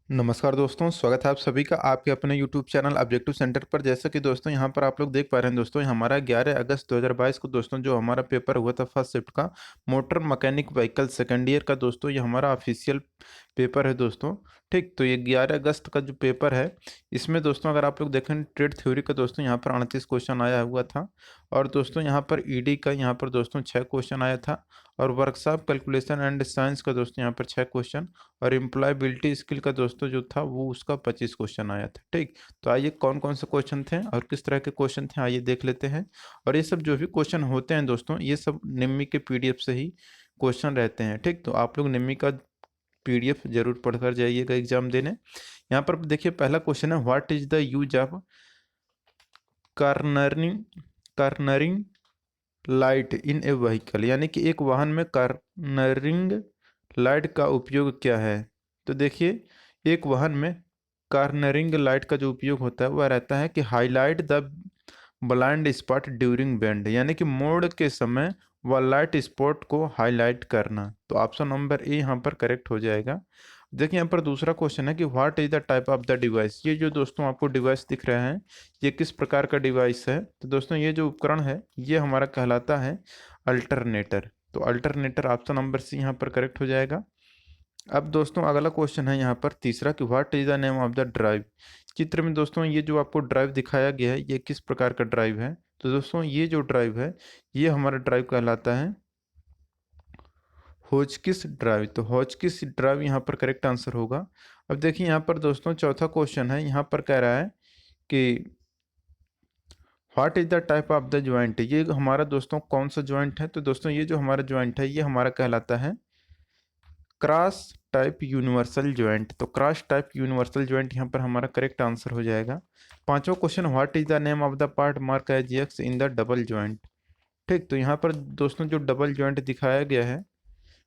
नमस्कार दोस्तों, स्वागत है आप सभी का आपके अपने YouTube चैनल ऑब्जेक्टिव सेंटर पर। जैसा कि दोस्तों यहाँ पर आप लोग देख पा रहे हैं दोस्तों, हमारा 11 अगस्त 2022 को दोस्तों जो हमारा पेपर हुआ था फर्स्ट शिफ्ट का motor mechanic vehicle second year का दोस्तों, ये हमारा ऑफिशियल पेपर है दोस्तों। ठीक, तो ये 11 अगस्त का जो पेपर है, इसमें दोस्तों अगर आप लोग देखें ट्रेड थ्योरी का दोस्तों यहाँ पर 38 क्वेश्चन आया हुआ था। और दोस्तों यहाँ पर ईडी का यहाँ पर दोस्तों 6 क्वेश्चन आया था। और वर्कशॉप कैलकुलेशन एंड साइंस का दोस्तों यहाँ पर 6 क्वेश्चन। और एम्प्लॉयबिलिटी स्किल का दोस्तों जो था वो उसका 25 क्वेश्चन आया था। ठीक, तो आइए कौन कौन से क्वेश्चन थे और किस तरह के क्वेश्चन थे आइए देख लेते हैं। और ये सब जो भी क्वेश्चन होते हैं दोस्तों, ये सब निम्मी के पीडीएफ से ही क्वेश्चन रहते हैं। ठीक, तो आप लोग निम्मी का पीडीएफ जरूर पढ़कर जाइएगा एग्जाम देने। यहाँ पर देखिए पहला क्वेश्चन है, what is the use of cornering cornering light in a vehicle, यानी कि एक वाहन में कार्नरिंग लाइट का उपयोग क्या है। तो देखिए एक वाहन में कार्नरिंग लाइट का जो उपयोग होता है वह रहता है कि highlight the blind spot during bend, यानी कि मोड़ के समय वह लाइट स्पॉट को हाईलाइट करना। तो ऑप्शन नंबर ए यहाँ पर करेक्ट हो जाएगा। देखिए यहाँ पर दूसरा क्वेश्चन है कि what is the type of the device. ये जो दोस्तों आपको डिवाइस दिख रहे हैं, ये किस प्रकार का डिवाइस है। तो दोस्तों ये जो उपकरण है ये हमारा कहलाता है अल्टरनेटर। तो अल्टरनेटर ऑप्शन नंबर सी यहाँ पर करेक्ट हो जाएगा। अब दोस्तों अगला क्वेश्चन है यहाँ पर तीसरा कि what is the name of the drive. चित्र में दोस्तों ये जो आपको ड्राइव दिखाया गया है ये किस प्रकार का ड्राइव है। तो दोस्तों ये जो ड्राइव है ये हमारा ड्राइव कहलाता है होचकिस ड्राइव। तो होचकिस ड्राइव यहाँ पर करेक्ट आंसर होगा। अब देखिए यहाँ पर दोस्तों चौथा क्वेश्चन है, यहाँ पर कह रहा है कि what is the type of the joint. ये हमारा दोस्तों कौन सा ज्वाइंट है। तो दोस्तों ये जो हमारा ज्वाइंट है ये हमारा कहलाता है क्रॉस टाइप यूनिवर्सल ज्वाइंट। तो क्रॉस टाइप यूनिवर्सल ज्वाइंट यहाँ पर हमारा करेक्ट आंसर हो जाएगा। पांचवा question, what is the name of the part mark as X in the double joint. ठीक, तो यहाँ पर दोस्तों जो डबल ज्वाइंट दिखाया गया है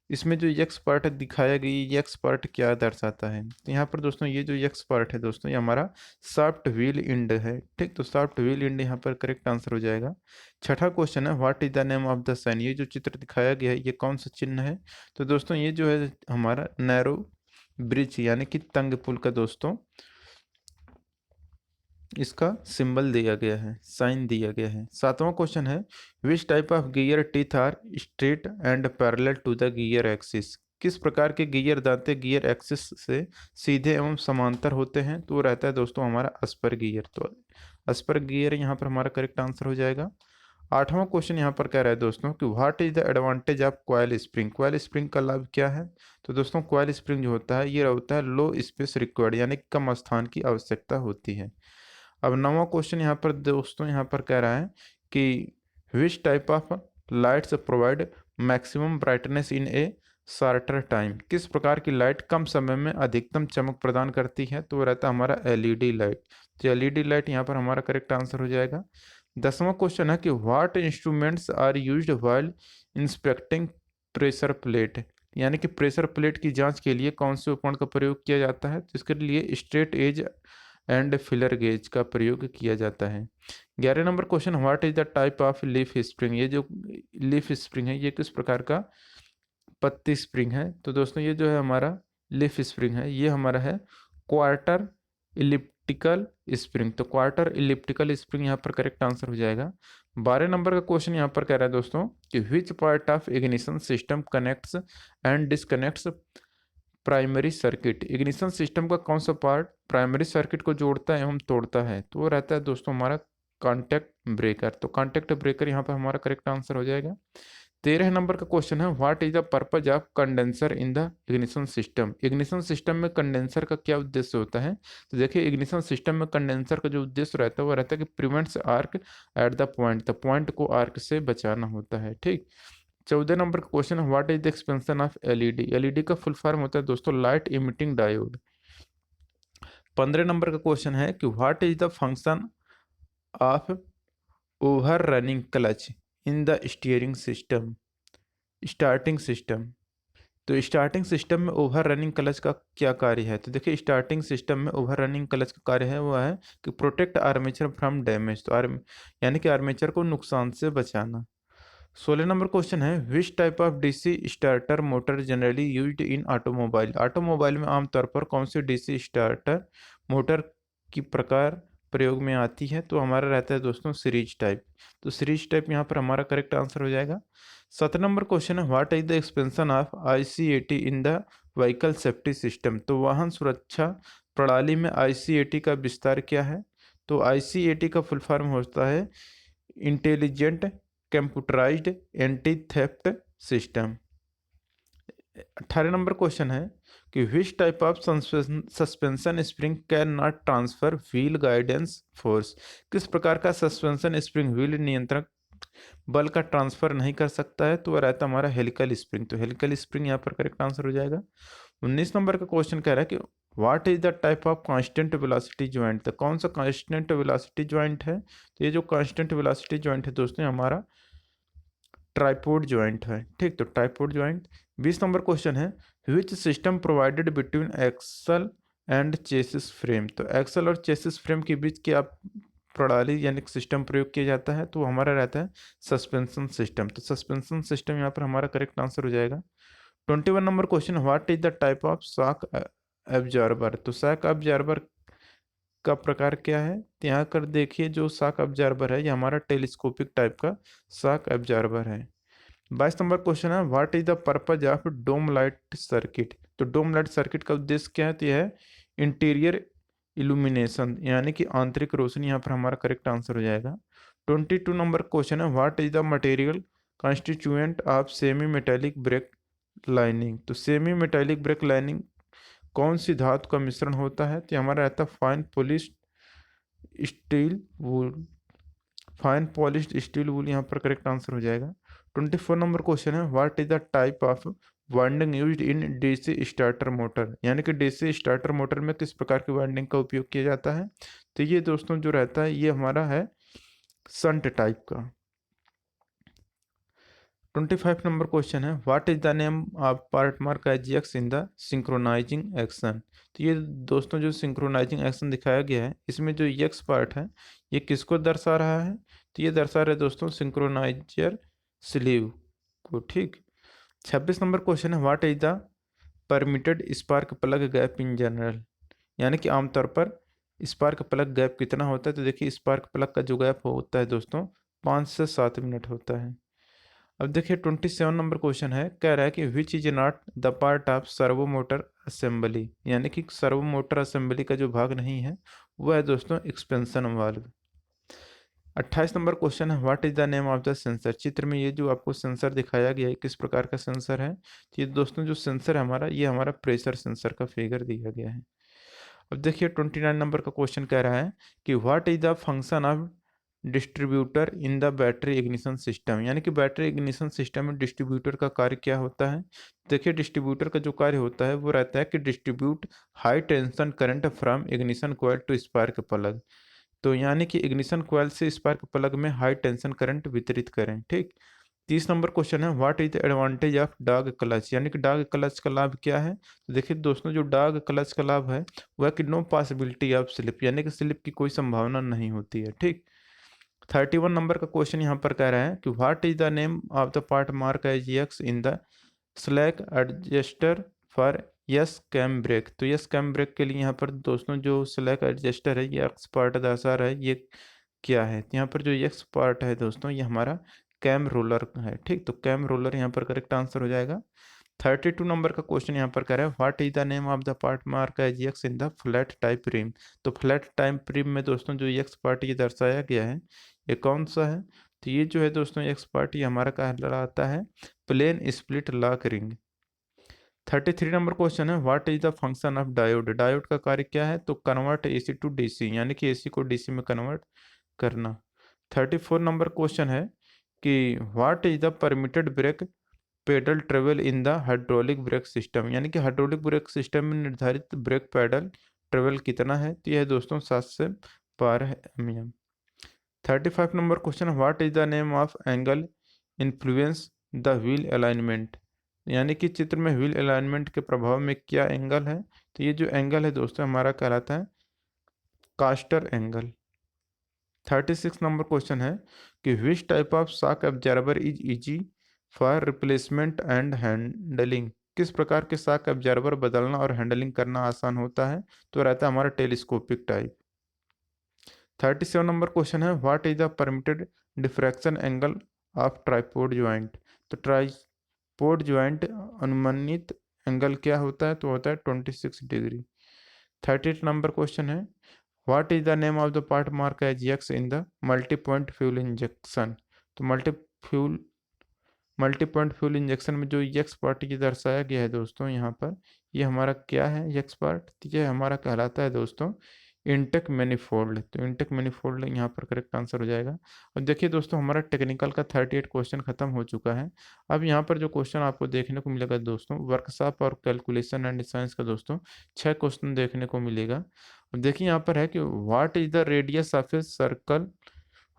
इसमें जो यक्स पार्ट दिखाया गया ये यक्स पार्ट क्या दर्शाता है। तो यहाँ पर दोस्तों ये जो यक्स पार्ट है दोस्तों ये हमारा सॉफ्ट व्हील इंड है। ठीक, तो सॉफ्ट व्हील इंड यहाँ पर करेक्ट आंसर हो जाएगा। छठा क्वेश्चन है, what is the name of the sign. ये जो चित्र दिखाया गया है ये कौन सा चिन्ह है। तो दोस्तों ये जो है हमारा नैरो ब्रिज यानी कि तंग पुल का दोस्तों इसका सिंबल दिया गया है, साइन दिया गया है। सातवां क्वेश्चन है, which type of gear teeth are straight and parallel to the gear axis. किस प्रकार के गियर दांते गियर एक्सिस से सीधे एवं समांतर होते हैं। तो वो रहता है दोस्तों हमारा अस्पर गियर। तो अस्पर गियर यहाँ पर हमारा करेक्ट आंसर हो जाएगा। आठवां क्वेश्चन यहाँ पर कह रहा है दोस्तों कि what is the advantage of coil spring. Coil spring का लाभ क्या है। तो दोस्तों कॉइल स्प्रिंग जो होता है ये होता है लो स्पेस रिक्वायर्ड, यानी कम स्थान की आवश्यकता होती है। अब नौवां क्वेश्चन यहाँ पर दोस्तों यहाँ पर कह रहा है कि विच type of lights provide maximum brightness in A shorter time. किस प्रकार की लाइट कम समय में अधिकतम चमक प्रदान करती है। तो वो रहता है हमारा एलईडी लाइट। तो एलईडी लाइट यहाँ पर हमारा करेक्ट आंसर हो जाएगा। दसवां क्वेश्चन है कि what instruments are used while inspecting pressure plate, यानी कि प्रेशर प्लेट की जांच के लिए कौन से उपकरण का प्रयोग किया जाता है। तो इसके लिए straight edge and feeler gauge का प्रयोग किया जाता है। 11 number question, what is the type of leaf spring. ये जो लीफ स्प्रिंग है ये किस प्रकार का पत्ती स्प्रिंग है। तो दोस्तों ये जो है हमारा लीफ स्प्रिंग है ये हमारा है क्वार्टर इलिप्टिकल स्प्रिंग। तो क्वार्टर इलिप्टिकल स्प्रिंग यहाँ पर करेक्ट आंसर हो जाएगा। 12 नंबर का क्वेश्चन यहाँ पर कह रहा है दोस्तों कि which part of ignition system connects and disconnects primary circuit. Ignition system का कौन सा पार्ट प्राइमरी सर्किट को जोड़ता है एवं तोड़ता है। तो वो रहता है दोस्तों हमारा कॉन्टैक्ट ब्रेकर। तो कॉन्टैक्ट ब्रेकर यहाँ पर हमारा करेक्ट आंसर हो जाएगा। 13 नंबर का क्वेश्चन है, what is the purpose of condenser in the ignition system. Ignition system में कंडेंसर का क्या उद्देश्य होता है। तो देखिए इग्निशन सिस्टम में कंडेंसर का जो उद्देश्य रहता है वो रहता है कि prevents arc at the point. The point को आर्क से बचाना होता है। ठीक, 14 नंबर का क्वेश्चन है, what is the expansion of LED. LED का फुल फॉर्म होता है दोस्तों लाइट इमिटिंग डायोड। 15 नंबर का क्वेश्चन है कि what is the function of over running clutch in the steering system starting system. तो स्टार्टिंग सिस्टम में ओवर रनिंग क्लच का क्या कार्य है। तो देखिए स्टार्टिंग सिस्टम में ओवर रनिंग क्लच का कार्य है वो है कि प्रोटेक्ट आर्मेचर फ्रॉम डैमेज। तो यानी कि आर्मेचर को नुकसान से बचाना। 16 नंबर क्वेश्चन है, which type of DC starter motor generally used in automobile. Automobile में आमतौर पर कौन सी डीसी स्टार्टर मोटर की प्रकार प्रयोग में आती है? तो हमारा रहता है दोस्तों सीरीज टाइप। तो सीरीज टाइप यहाँ पर हमारा करेक्ट आंसर हो जाएगा। 17 नंबर क्वेश्चन है, what is the expansion of ICAT in the vehicle safety system. तो वाहन सुरक्षा प्रणाली में आईसीएटी का विस्तार क्या है? तो आईसीएटी का फुल फॉर्म होता है intelligent computerised anti theft system. 18 number question है कि विच type of suspension spring can not transfer wheel guidance force. किस प्रकार का सस्पेंशन स्प्रिंग व्हील नियंत्रक बल का ट्रांसफर नहीं कर सकता है? तो वह रहता है हमारा हेलिकल स्प्रिंग। तो हेलिकल स्प्रिंग यहाँ पर करेक्ट आंसर हो जाएगा। 19 नंबर का क्वेश्चन कह रहा है कि what is the type of constant velocity joint. तो कौन सा कांस्टेंट वेलोसिटी ज्वाइंट है? तो ये जो कांस्टेंट वेलोसिटी ज्वाइंट है दोस्तों हमारा ट्राइपोड ज्वाइंट है। ठीक, तो ट्राइपोड ज्वाइंट। 20 नंबर क्वेश्चन है, which system provided between axle and chassis frame. तो एक्सल और चेसिस फ्रेम के बीच क्या प्रणाली यानी सिस्टम प्रयोग किया जाता है? तो हमारा रहता है सस्पेंशन सिस्टम। तो सस्पेंशन सिस्टम यहाँ पर हमारा करेक्ट आंसर हो जाएगा। 21 number question, what is the type of shock absorber. तो शॉक एब्जॉर्बर का प्रकार क्या है? तो यहाँ कर देखिए, जो शॉक एब्जॉर्बर है ये हमारा टेलीस्कोपिक टाइप का शॉक एब्जॉर्बर है। 22 नंबर क्वेश्चन है, what is the purpose of dome light circuit. तो डोम लाइट सर्किट का उद्देश्य क्या है? तो यह है इंटीरियर इल्यूमिनेशन यानी कि आंतरिक रोशनी। यहाँ पर हमारा करेक्ट आंसर हो जाएगा। 22 नंबर क्वेश्चन है, what is the material constituent of semi metallic break lining. तो सेमी मेटेलिक ब्रेक लाइनिंग कौन सी धातु का मिश्रण होता है? तो हमारा रहता है फाइन पॉलिश्ड स्टील वूल। फाइन पॉलिश्ड स्टील वूल यहाँ पर करेक्ट आंसर हो जाएगा। 24 नंबर क्वेश्चन है, what is the type of winding used in DC starter motor. यानी कि डीसी स्टार्टर मोटर में किस प्रकार की वाइंडिंग का उपयोग किया जाता है? तो ये दोस्तों जो रहता है ये हमारा है संट टाइप का। 25 नंबर क्वेश्चन है, what is the name of part mark AGX in the synchronising action. तो ये दोस्तों जो सिंक्रोनाइजिंग एक्शन दिखाया गया है इसमें जो एक्स पार्ट है ये किसको दर्शा रहा है? तो ये दर्शा रहा है दोस्तों सिंक्रोनाइजर स्लीव को। ठीक। 26 नंबर क्वेश्चन है, what is the permitted spark plug gap in general. यानी कि आमतौर पर स्पार्क प्लग गैप कितना होता है? तो देखिए स्पार्क प्लग का जो गैप होता है दोस्तों 5 से 7 मिनट होता है। अब देखिए 27 नंबर क्वेश्चन है, कह रहा है कि which is not the part of servo motor assembly. यानी कि सर्वो मोटर असेंबली का जो भाग नहीं है वह है दोस्तों एक्सपेंशन वाल्व। 28 नंबर क्वेश्चन है, what is the name of the sensor. चित्र में ये जो आपको सेंसर दिखाया गया है किस प्रकार का सेंसर है? तो ये दोस्तों जो सेंसर है हमारा ये हमारा प्रेशर सेंसर का फिगर दिया गया है। अब देखिए 29 नंबर का क्वेश्चन कह रहा है कि what is the function of distributor in the battery ignition system. यानी कि बैटरी इग्निशन सिस्टम में डिस्ट्रीब्यूटर का कार्य क्या होता है? देखिए डिस्ट्रीब्यूटर का जो कार्य होता है वो रहता है कि distribute high tension current from ignition coil to spark plug. तो यानी कि इग्निशन कॉइल से स्पार्क प्लग में हाई टेंशन करंट वितरित करें। ठीक। 30 नंबर क्वेश्चन है, what is the advantage of dog clutch. यानी कि डॉग क्लच का लाभ क्या है? तो देखिए दोस्तों जो डॉग क्लच का लाभ है वह कि नो पॉसिबिलिटी ऑफ स्लिप, यानी कि स्लिप की कोई संभावना नहीं होती है। ठीक। 31 नंबर का क्वेश्चन यहाँ पर कह रहा है कि what is the name of the part mark as X in the slack adjuster for S cam brake. तो यस कैम ब्रेक के लिए यहाँ पर दोस्तों जो स्लैक एडजस्टर है ये एक्स पार्ट दर्शा रहा है, ये क्या है? तो यहाँ पर जो एक्स पार्ट है दोस्तों ये हमारा कैम रोलर है। ठीक, तो कैम रोलर यहाँ पर करेक्ट आंसर हो जाएगा। 32 नंबर का क्वेश्चन यहाँ पर कह रहा है, what is the name of the part mark as X in the flat type rim. तो फ्लैट टाइप रिम में दोस्तों जो एक्स पार्ट ये दर्शाया गया है ये कौन सा है? तो ये जो है दोस्तों एक्स पार्ट ये हमारा कहलाता है plain split lock ring. 33 number question है, what is the function of diode. Diode का कार्य क्या है? तो कन्वर्ट एसी टू डीसी, यानी कि एसी को डीसी में कन्वर्ट करना। 34 नंबर क्वेश्चन है कि what is the permitted brake pedal travel in the hydraulic brake system. यानी कि हाइड्रोलिक ब्रेक सिस्टम में निर्धारित ब्रेक पैडल ट्रेवल कितना है? तो यह है दोस्तों 7 से 12 mm। 35 number question, what is the name of angle influence the wheel alignment. यानी कि चित्र में व्हील अलाइनमेंट के प्रभाव में क्या एंगल है? तो ये जो एंगल है दोस्तों हमारा कहलाता है कास्टर एंगल। 36 नंबर क्वेश्चन है कि विच type of shock absorber is easy for replacement and handling. किस प्रकार के शॉक एब्जॉर्बर बदलना और हैंडलिंग करना आसान होता है? तो रहता है हमारा टेलीस्कोपिक टाइप। 37 नंबर क्वेश्चन है what is the permitted diffraction angle of tripod joint. तो ट्राइपोड ज्वाइंट अनुमानित एंगल क्या होता है? तो होता है 26 डिग्री। 38 नंबर क्वेश्चन है what is the name of the part mark as X in the multi point fuel injection. तो मल्टी पॉइंट फ्यूल इंजेक्शन में जो यक्स पार्ट ये दर्शाया गया है दोस्तों यहाँ पर, ये हमारा क्या है यक्स पार्ट? ये हमारा कहलाता है दोस्तों इंटेक मैनिफोल्ड। तो इंटेक मैनिफोल्ड यहाँ पर करेक्ट आंसर हो जाएगा। अब देखिए दोस्तों हमारा टेक्निकल का 38 क्वेश्चन खत्म हो चुका है। अब यहाँ पर जो क्वेश्चन आपको देखने को मिलेगा दोस्तों वर्कशॉप और कैलकुलेशन एंड साइंस का दोस्तों 6 क्वेश्चन देखने को मिलेगा। अब देखिए यहाँ पर है कि what is the radius of a circle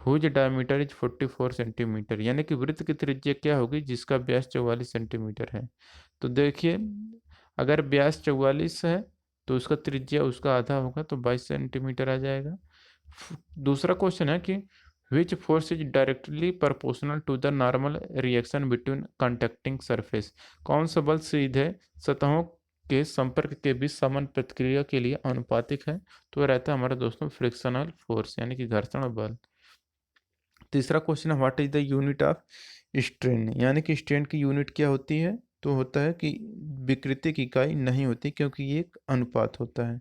whose diameter is 44 centimetre. यानी कि वृत्त की त्रिज्या क्या होगी जिसका व्यास 44 सेंटीमीटर है। तो देखिए अगर व्यास 44 है तो उसका त्रिज्या उसका आधा होगा तो 22 सेंटीमीटर आ जाएगा। दूसरा क्वेश्चन है कि which force is directly proportional to the normal reaction between conducting surface. कौन सा बल सीधे सतहों के संपर्क के बीच समान प्रतिक्रिया के लिए अनुपातिक है? तो रहता है हमारा दोस्तों फ्रिक्शनल फोर्स यानी कि घर्षण बल। तीसरा क्वेश्चन है what is the unit of strain. यानी कि स्ट्रेन की यूनिट क्या होती है? तो होता है कि विकृति की इकाई नहीं होती क्योंकि ये एक अनुपात होता है।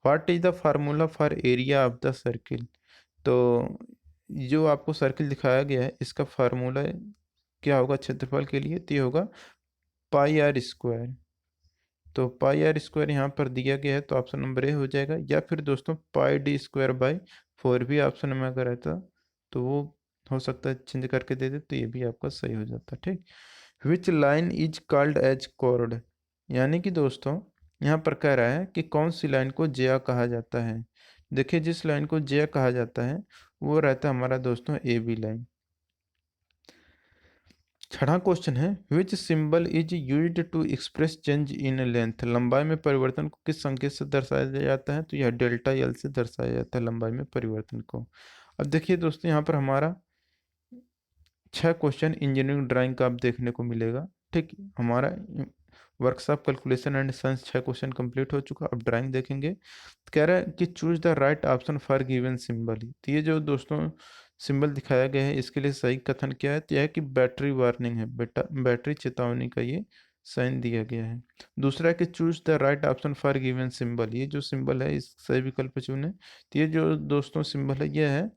What is the formula for area of the circle. तो जो आपको सर्किल दिखाया गया है इसका फार्मूला क्या होगा क्षेत्रफल के लिए? तो ये होगा पाई आर स्क्वायर। तो पाई आर स्क्वायर यहाँ पर दिया गया है तो ऑप्शन नंबर ए हो जाएगा। या फिर दोस्तों पाई डी स्क्वायर बाई 4 भी ऑप्शन में अगर रहता तो वो हो सकता है चेंज करके दे दे तो ये भी आपका सही हो जाता। ठीक। Which line is called as chord. यानी कि दोस्तों यहाँ पर कह रहा है कि कौन सी लाइन को ज्या कहा जाता है। देखिए जिस लाइन को ज्या कहा जाता है वो रहता है हमारा दोस्तों ए बी लाइन। छठा क्वेश्चन है which symbol is used to express change in length. लंबाई में परिवर्तन को किस संकेत से दर्शाया जाता है? तो यह डेल्टा एल से दर्शाया जाता है लंबाई में परिवर्तन को। अब देखिए दोस्तों यहाँ पर हमारा 6 क्वेश्चन इंजीनियरिंग ड्राइंग का आप देखने को मिलेगा। ठीक। हमारा workshop calculation and science 6 question complete हो चुका। अब ड्राइंग देखेंगे। कह रहा है कि choose the right option for given symbol. तो ये जो दोस्तों सिंबल दिखाया गया है इसके लिए सही कथन क्या है? तो यह है कि बैटरी वार्निंग है, बैटरी चेतावनी का ये साइन दिया गया है। दूसरा है कि choose the right option for given symbol. ये जो सिंबल है इस सही विकल्प चुने। तो ये जो दोस्तों सिंबल है ये है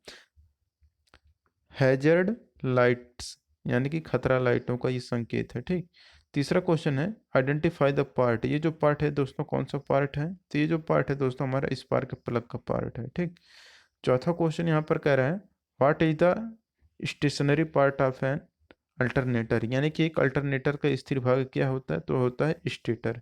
हैजर्ड लाइट्स यानी कि खतरा लाइटों का ये संकेत है। ठीक। तीसरा क्वेश्चन है आइडेंटिफाई द पार्ट। ये जो पार्ट है दोस्तों कौन सा पार्ट है? तो ये जो पार्ट है दोस्तों हमारा स्पार्क के प्लग का पार्ट है। ठीक। चौथा क्वेश्चन यहाँ पर कह रहा है what is the stationary part of an alternator. यानी कि एक अल्टरनेटर का स्थिर भाग क्या होता है? तो होता है स्टेटर।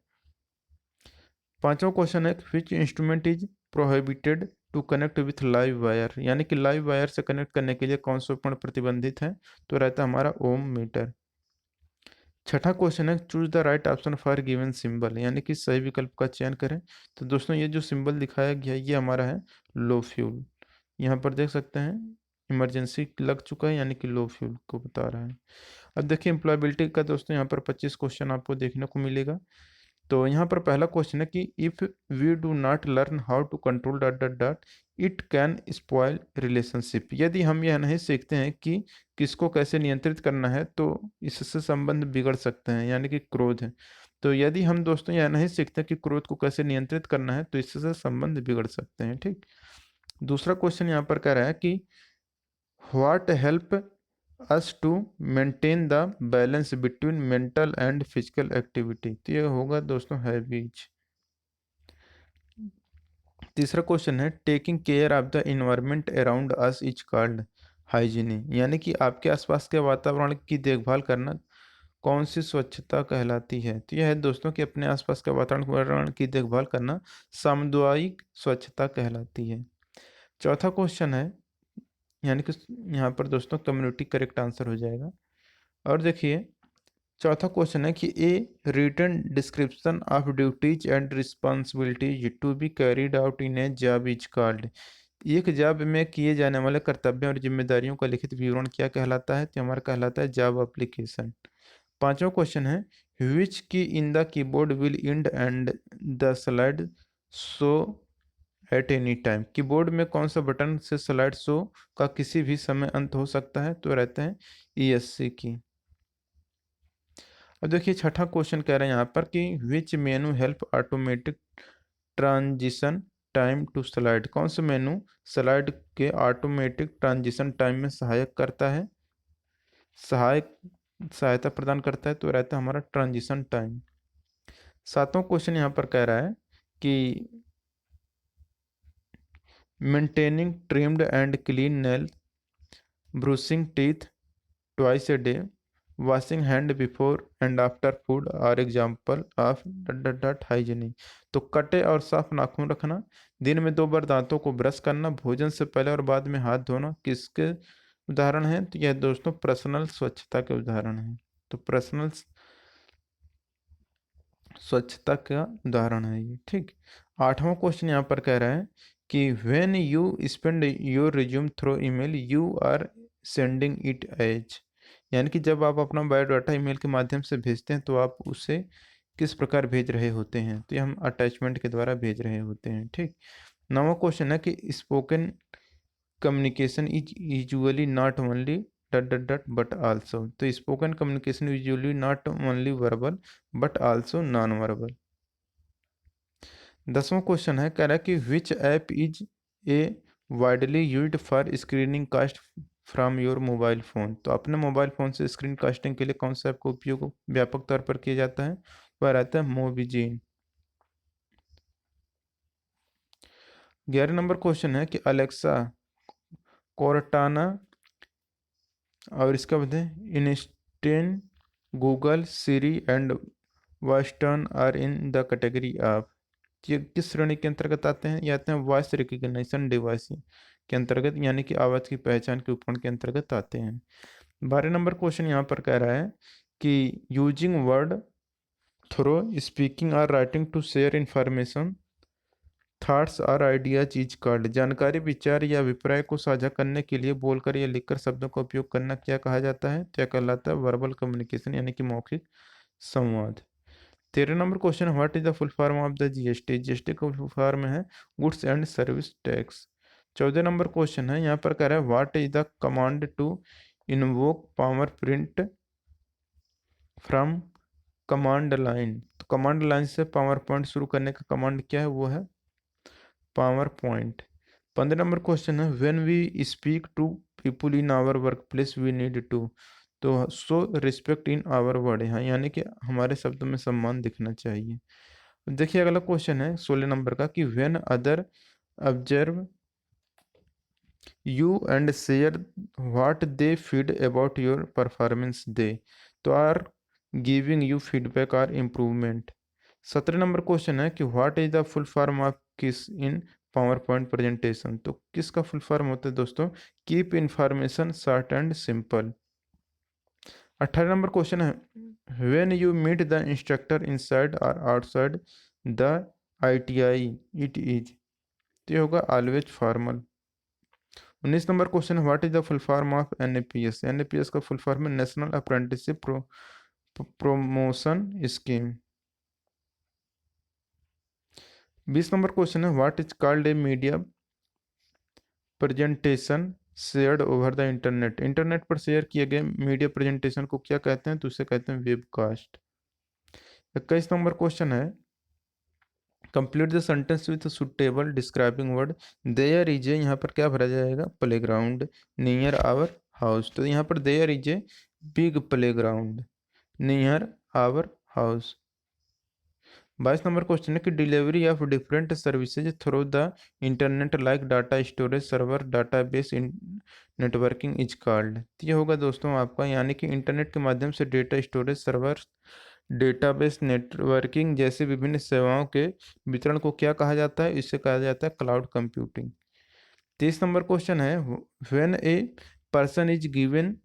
पांचवा क्वेश्चन है which instrument is prohibited to connect with live wire. यानी कि लाइव वायर से कनेक्ट करने के लिए कौन सा उपकरण प्रतिबंधित है? तो रहता है हमारा ओम मीटर। छठा क्वेश्चन है choose the right option for given symbol. यानी कि सही विकल्प का चयन करें। तो दोस्तों ये जो सिंबल दिखाया गया है ये हमारा है लो फ्यूल। यहाँ पर देख सकते हैं इमरजेंसी लग चुका है यानी कि लो फ्यूल को बता रहा है। अब देखिए एम्प्लॉयबिलिटी का दोस्तों यहाँ पर 25 क्वेश्चन आपको देखने को मिलेगा। तो यहाँ पर पहला क्वेश्चन है कि if we do not learn how to control dot dot dot it can spoil relationship. यदि हम यह नहीं सीखते हैं कि किसको कैसे नियंत्रित करना है तो इससे संबंध बिगड़ सकते हैं यानी कि क्रोध है। तो यदि हम दोस्तों यह नहीं सीखते कि क्रोध को कैसे नियंत्रित करना है तो इससे संबंध बिगड़ सकते हैं। ठीक। दूसरा क्वेश्चन यहाँ पर कह रहा है कि what help us to maintain the balance between mental and physical activity. तो ये होगा दोस्तों हैबिट्स। तीसरा क्वेश्चन है taking care of the environment around us is called hygiene. यानी कि आपके आसपास के वातावरण की देखभाल करना कौन सी स्वच्छता कहलाती है? तो यह है दोस्तों कि अपने आसपास के वातावरण की देखभाल करना सामुदायिक स्वच्छता कहलाती है। चौथा क्वेश्चन है यानी कि यहाँ पर दोस्तों कम्युनिटी करेक्ट आंसर हो जाएगा। और देखिए चौथा क्वेश्चन है कि a written description of duties and responsibilities to be carried out in a job is called. एक जॉब में किए जाने वाले कर्तव्यों और जिम्मेदारियों का लिखित विवरण क्या कहलाता है? तो हमारा कहलाता है जॉब एप्लीकेशन। पांचवा क्वेश्चन है, which key in the keyboard will end and the slide show at any time? Keyboard में कौन सा बटन से स्लाइड शो का किसी भी समय अंत हो सकता है? तो रहते हैं ESC की। अब देखिए छठा क्वेश्चन कह रहे हैं यहाँ पर कि which menu help automatic transition time to slide? कौन सा मेनू स्लाइड के ऑटोमेटिक ट्रांजिशन टाइम में सहायक करता है, सहायक सहायता प्रदान करता है? तो रहता है हमारा ट्रांजिशन टाइम। सातवां क्वेश्चन यहाँ पर कह रहा है कि maintaining trimmed and clean nail, brushing teeth twice a day, washing hand before and after food are example of that hygienic. तो कटे और साफ नाखून रखना, दिन में 2 बार दांतों को ब्रश करना, भोजन से पहले और बाद में हाथ धोना किसके उदाहरण हैं? तो यह दोस्तों पर्सनल स्वच्छता के उदाहरण हैं। तो पर्सनल स्वच्छता का उदाहरण है ये, ठीक। आठवां क्वेश्चन यहाँ पर कह रहा है कि when you spend your resume through email you are sending it as, यानी कि जब आप अपना बायोडाटा ईमेल के माध्यम से भेजते हैं तो आप उसे किस प्रकार भेज रहे होते हैं? तो ये हम अटैचमेंट के द्वारा भेज रहे होते हैं, ठीक। नौवां क्वेश्चन है कि spoken communication is usually not only that that that but also. तो spoken communication usually not only verbal but also non verbal. 10वां क्वेश्चन है कह रहा है कि which app is a widely used for screening cast from your mobile phone? तो अपने mobile phone से स्क्रीन कास्टिंग के लिए कौन सा ऐप का उपयोग व्यापक तौर पर किया जाता है? वह रहता है मोबिजिन। 11 नंबर क्वेश्चन है कि अलेक्सा, कोर्टाना और इसका बाद instant, Google, Siri and western are in the category of, ये किस श्रेणी के अंतर्गत आते हैं? ये आते हैं वॉइस रिकग्निशन डिवाइस के अंतर्गत, यानी कि आवाज़ की पहचान के उपकरण के अंतर्गत आते हैं। 12 नंबर क्वेश्चन यहाँ पर कह रहा है कि यूजिंग वर्ड थ्रो स्पीकिंग और writing to share information thoughts और आइडियाज इज कॉल्ड, जानकारी, विचार या अभिप्राय को साझा करने के लिए बोलकर या लिखकर शब्दों का उपयोग करना क्या कहा जाता है? क्या कहलाता है? वर्बल कम्युनिकेशन, यानी कि मौखिक संवाद। 13 number question, what is the full form of the GST? GST का फुल फॉर्म है goods and service tax. 14 number question है यहाँ पर कह रहा है what is the command to invoke power print from command line? तो कमांड लाइन से पावर पॉइंट शुरू करने का कमांड क्या है? वो है पावर पॉइंट। 15 नंबर क्वेश्चन है when we speak to people in our work place we need to, तो so respect in our word, यहाँ यानी कि हमारे शब्दों में सम्मान दिखना चाहिए। देखिए अगला क्वेश्चन है 16 नंबर का कि when other observe you and share what they feed about your performance they, तो आर गिविंग यू फीडबैक और इम्प्रूवमेंट। 17 नंबर क्वेश्चन है कि what is the full form of KISS in power point presentation? तो किसका full form होता है दोस्तों? Keep information short and simple. 18 number question है when you meet the instructor inside और outside the ITI it is, तो ये होगा ऑलवेज फॉर्मल। 19 नंबर क्वेश्चन है what is the full form of NAPS? NAPS का फुल फॉर्म है national apprenticeship promotion scheme. 20 number question है what is called a media presentation shared over the internet? Internet पर share किए गए media presentation को क्या कहते हैं? तो उसे कहते हैं वेबकास्ट। 21 नंबर क्वेश्चन है complete the sentence with suitable describing word. There is a, यहाँ पर क्या भरा जाएगा? प्लेग्राउंड नियर आवर हाउस, तो यहाँ पर there is a big playground near our house. 22 number question है कि delivery of different services through the internet like data storage server database networking is called, तो ये होगा दोस्तों आपका, यानी कि इंटरनेट के माध्यम से data storage server database networking जैसे विभिन्न सेवाओं के वितरण को क्या कहा जाता है? इसे कहा जाता है क्लाउड कंप्यूटिंग। 30 नंबर क्वेश्चन है when a person is given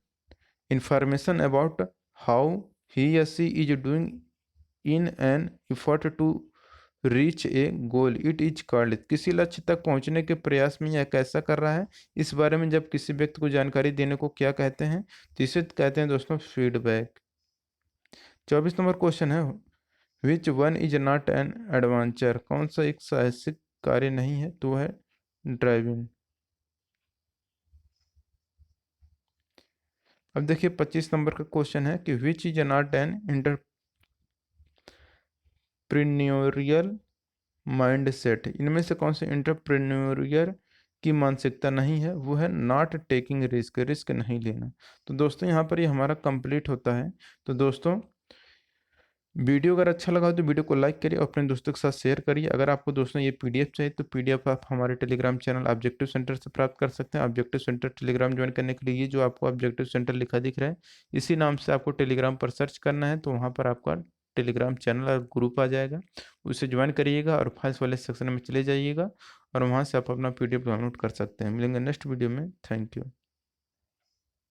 information about how he या she is doing in an effort to reach a goal it is called, किसी लक्ष्य तक पहुंचने के प्रयास में यह कैसा कर रहा है, इस बारे में जब किसी व्यक्ति को जानकारी देने को क्या कहते हैं, तो इसे कहते हैं दोस्तों फीडबैक। 24 नंबर क्वेश्चन है, which one is not an adventure, कौन सा एक साहसिक कार्य नहीं है, तो है ड्राइविंग। अब देखिए 25 नंबर का क्वेश्चन है कि which is not an entrepreneurial mind set, इनमें से कौन से एंटरप्रेन्योरियल की मानसिकता नहीं है, वो है नॉट टेकिंग रिस्क, रिस्क नहीं लेना। तो दोस्तों यहाँ पर ये हमारा कंप्लीट होता है। तो दोस्तों वीडियो अगर अच्छा लगा हो तो वीडियो को लाइक करिए और अपने दोस्तों के साथ शेयर करिए। अगर आपको दोस्तों ये पीडीएफ चाहिए तो पीडीएफ आप हमारे टेलीग्राम चैनल ऑब्जेक्टिव सेंटर से प्राप्त कर सकते हैं। ऑब्जेक्टिव सेंटर टेलीग्राम ज्वाइन करने के लिए ये जो आपको ऑब्जेक्टिव सेंटर लिखा दिख रहा है, इसी नाम से आपको टेलीग्राम पर सर्च करना है, तो वहाँ पर आपका टेलीग्राम चैनल और ग्रुप आ जाएगा, उसे ज्वाइन करिएगा और फाइल्स वाले सेक्शन में चले जाइएगा और वहाँ से आप अपना पीडीएफ डाउनलोड कर सकते हैं। मिलेंगे नेक्स्ट वीडियो में। Thank you.